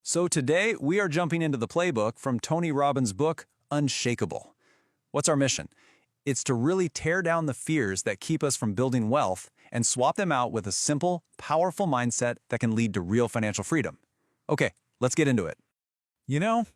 So today we are jumping into the playbook from Tony Robbins' book, Unshakeable. What's our mission? It's to really tear down the fears that keep us from building wealth and swap them out with a simple, powerful mindset that can lead to real financial freedom. Okay, let's get into it.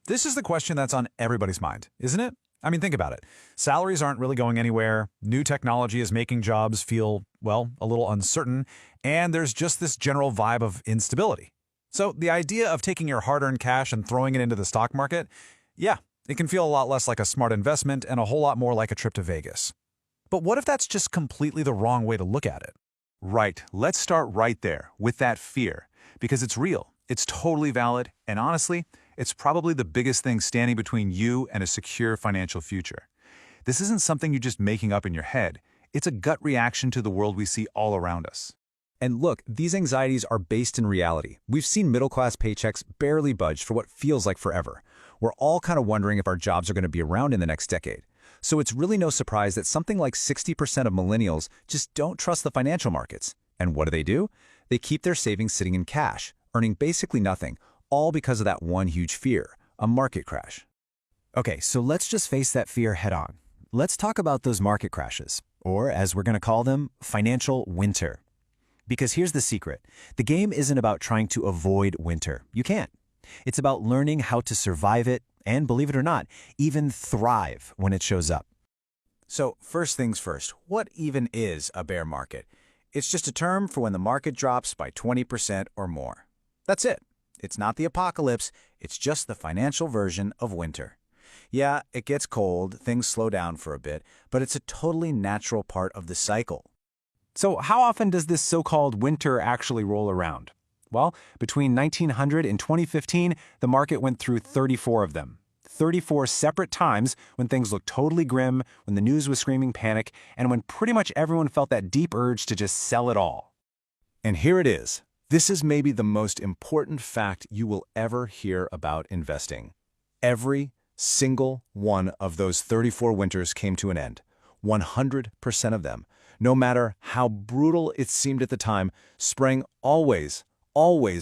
This is the question that's on everybody's mind, isn't it? I mean, think about it. Salaries aren't really going anywhere, new technology is making jobs feel, well, a little uncertain, and there's just this general vibe of instability. So the idea of taking your hard-earned cash and throwing it into the stock market, yeah, it can feel a lot less like a smart investment and a whole lot more like a trip to Vegas. But what if that's just completely the wrong way to look at it? Right, let's start right there with that fear, because it's real, it's totally valid, and honestly, it's probably the biggest thing standing between you and a secure financial future. This isn't something you're just making up in your head. It's a gut reaction to the world we see all around us. And look, these anxieties are based in reality. We've seen middle-class paychecks barely budge for what feels like forever. We're all kind of wondering if our jobs are going to be around in the next decade. So it's really no surprise that something like 60% of millennials just don't trust the financial markets. And what do? They keep their savings sitting in cash, earning basically nothing, all because of that one huge fear, a market crash. Okay, so let's just face that fear head on. Let's talk about those market crashes, or as we're going to call them, financial winter. Because here's the secret. The game isn't about trying to avoid winter. You can't. It's about learning how to survive it and, believe it or not, even thrive when it shows up. So first things first, what even is a bear market? It's just a term for when the market drops by 20% or more. That's it. It's not the apocalypse, it's just the financial version of winter. Yeah, it gets cold, things slow down for a bit, but it's a totally natural part of the cycle. So how often does this so-called winter actually roll around? Well, between 1900 and 2015, the market went through 34 of them. 34 separate times when things looked totally grim, when the news was screaming panic, and when pretty much everyone felt that deep urge to just sell it all. And here it is. This is maybe the most important fact you will ever hear about investing. Every single one of those 34 winters came to an end. 100% of them. No matter how brutal it seemed at the time, spring always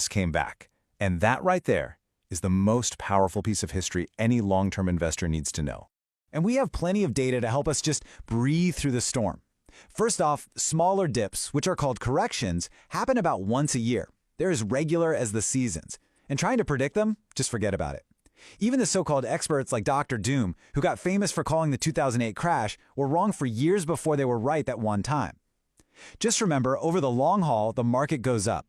came back. And that right there is the most powerful piece of history any long-term investor needs to know. And we have plenty of data to help us just breathe through the storm. First off, smaller dips, which are called corrections, happen about once a year. They're as regular as the seasons. And trying to predict them, just forget about it. Even the so-called experts like Dr. Doom, who got famous for calling the 2008 crash, were wrong for years before they were right that one time. Just remember, over the long haul, the market goes up.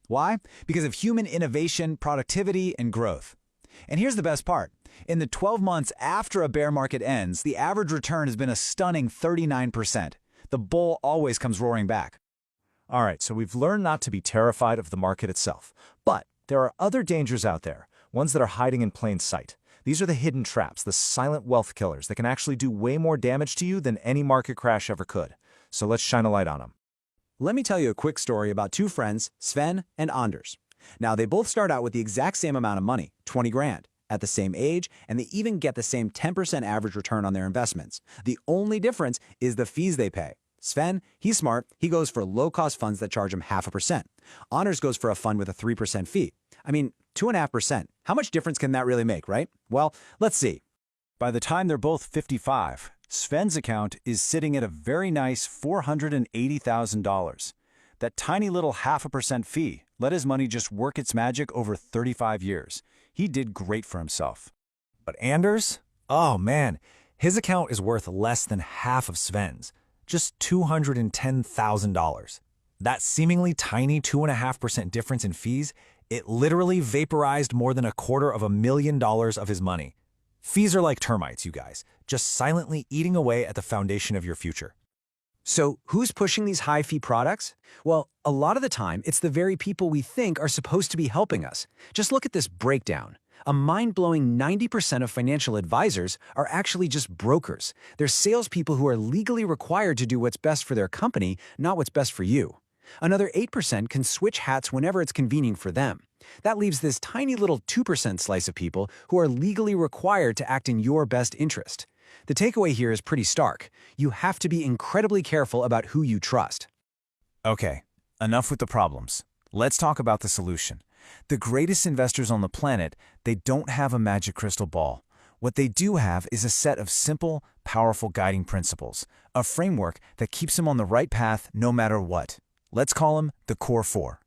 Why? Because of human innovation, productivity, and growth. And here's the best part. In the 12 months after a bear market ends, the average return has been a stunning 39%. The bull always comes roaring back. All right, so we've learned not to be terrified of the market itself. But there are other dangers out there, ones that are hiding in plain sight. These are the hidden traps, the silent wealth killers that can actually do way more damage to you than any market crash ever could. So let's shine a light on them. Let me tell you a quick story about two friends, Sven and Anders. Now, they both start out with the exact same amount of money, 20 grand, at the same age, and they even get the same 10% average return on their investments. The only difference is the fees they pay. Sven, he's smart. He goes for low-cost funds that charge him 0.5%. Anders goes for a fund with a 3% fee. I mean, 2.5%. How much difference can that really make, right? Well, let's see. By the time they're both 55, Sven's account is sitting at a very nice $480,000. That tiny little 0.5% fee let his money just work its magic over 35 years. He did great for himself. But Anders? Oh man, his account is worth less than half of Sven's. Just $210,000. That seemingly tiny 2.5% difference in fees, it literally vaporized more than $250,000 of his money. Fees are like termites, you guys, just silently eating away at the foundation of your future. So who's pushing these high-fee products? Well, a lot of the time, it's the very people we think are supposed to be helping us. Just look at this breakdown. A mind-blowing 90% of financial advisors are actually just brokers. They're salespeople who are legally required to do what's best for their company, not what's best for you. Another 8% can switch hats whenever it's convenient for them. That leaves this tiny little 2% slice of people who are legally required to act in your best interest. The takeaway here is pretty stark. You have to be incredibly careful about who you trust. Okay, enough with the problems. Let's talk about the solution. The greatest investors on the planet, they don't have a magic crystal ball. What they do have is a set of simple, powerful guiding principles, a framework that keeps them on the right path no matter what. Let's call them the Core Four.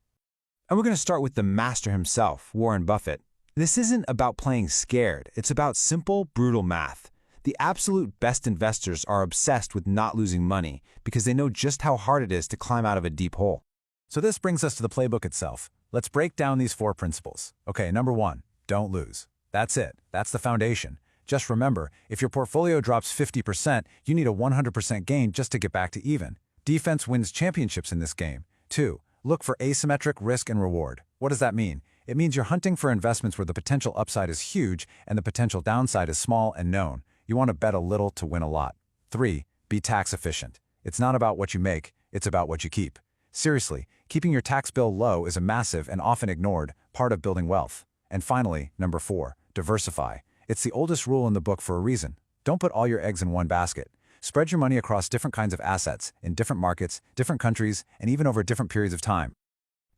And we're going to start with the master himself, Warren Buffett. This isn't about playing scared. It's about simple, brutal math. The absolute best investors are obsessed with not losing money because they know just how hard it is to climb out of a deep hole. So this brings us to the playbook itself. Let's break down these 4 principles. Okay, number 1, don't lose. That's it. That's the foundation. Just remember, if your portfolio drops 50%, you need a 100% gain just to get back to even. Defense wins championships in this game. 2, look for asymmetric risk and reward. What does that mean? It means you're hunting for investments where the potential upside is huge and the potential downside is small and known. You want to bet a little to win a lot. 3, be tax efficient. It's not about what you make, it's about what you keep. Seriously, keeping your tax bill low is a massive and often ignored part of building wealth. And finally, number 4, diversify. It's the oldest rule in the book for a reason. Don't put all your eggs in one basket. Spread your money across different kinds of assets, in different markets, different countries, and even over different periods of time.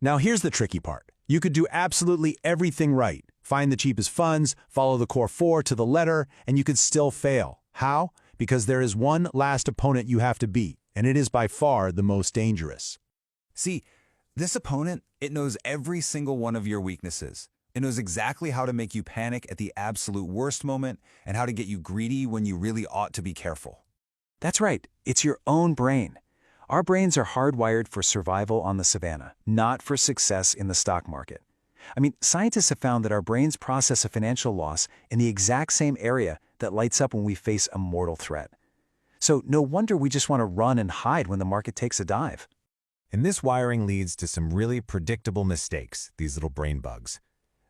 Now here's the tricky part. You could do absolutely everything right. Find the cheapest funds, follow the Core Four to the letter, and you could still fail. How? Because there is one last opponent you have to beat, and it is by far the most dangerous. See, this opponent, it knows every single one of your weaknesses. It knows exactly how to make you panic at the absolute worst moment and how to get you greedy when you really ought to be careful. That's right. It's your own brain. Our brains are hardwired for survival on the savannah, not for success in the stock market. I mean, scientists have found that our brains process a financial loss in the exact same area that lights up when we face a mortal threat. So no wonder we just want to run and hide when the market takes a dive. And this wiring leads to some really predictable mistakes, these little brain bugs.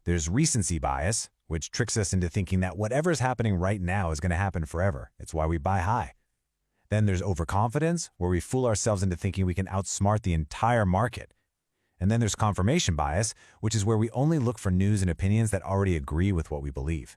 There's recency bias, which tricks us into thinking that whatever's happening right now is going to happen forever. It's why we buy high. Then there's overconfidence, where we fool ourselves into thinking we can outsmart the entire market. And then there's confirmation bias, which is where we only look for news and opinions that already agree with what we believe.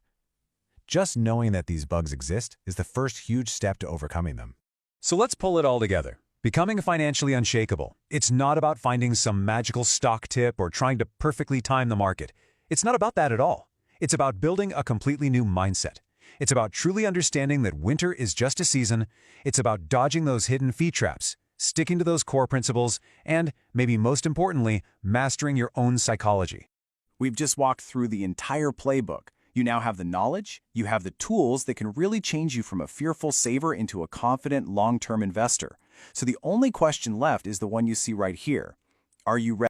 Just knowing that these bugs exist is the first huge step to overcoming them. So let's pull it all together. Becoming financially unshakable. It's not about finding some magical stock tip or trying to perfectly time the market. It's not about that at all. It's about building a completely new mindset. It's about truly understanding that winter is just a season. It's about dodging those hidden fee traps, sticking to those core principles, and, maybe most importantly, mastering your own psychology. We've just walked through the entire playbook. You now have the knowledge, you have the tools that can really change you from a fearful saver into a confident long-term investor. So the only question left is the one you see right here. Are you ready?